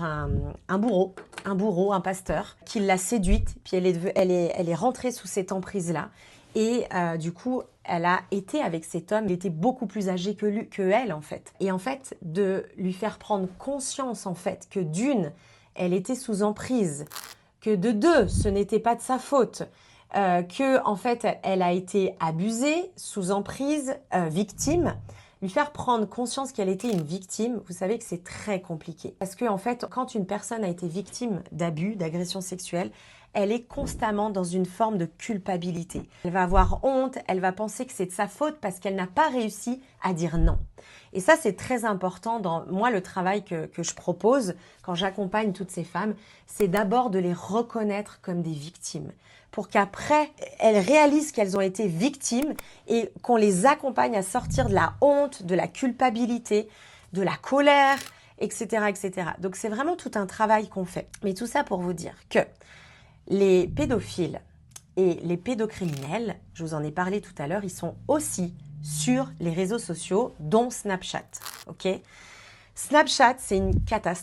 un bourreau, un pasteur, qui l'a séduite, puis elle est rentrée sous cette emprise-là. Et du coup, elle a été avec cet homme, il était beaucoup plus âgé que elle, en fait. Et en fait, de lui faire prendre conscience, en fait, que d'une, elle était sous emprise, que de deux, ce n'était pas de sa faute, que en fait, elle a été abusée, sous emprise, victime. Lui faire prendre conscience qu'elle était une victime, vous savez que c'est très compliqué. Parce que en fait, quand une personne a été victime d'abus, d'agression sexuelle, elle est constamment dans une forme de culpabilité. Elle va avoir honte, elle va penser que c'est de sa faute parce qu'elle n'a pas réussi à dire non. Et ça, c'est très important dans moi, le travail que je propose quand j'accompagne toutes ces femmes, c'est d'abord de les reconnaître comme des victimes pour qu'après, elles réalisent qu'elles ont été victimes et qu'on les accompagne à sortir de la honte, de la culpabilité, de la colère, etc., etc. Donc, c'est vraiment tout un travail qu'on fait. Mais tout ça pour vous dire que les pédophiles et les pédocriminels, je vous en ai parlé tout à l'heure, ils sont aussi sur les réseaux sociaux, dont Snapchat. Ok ? Snapchat, c'est une catastrophe.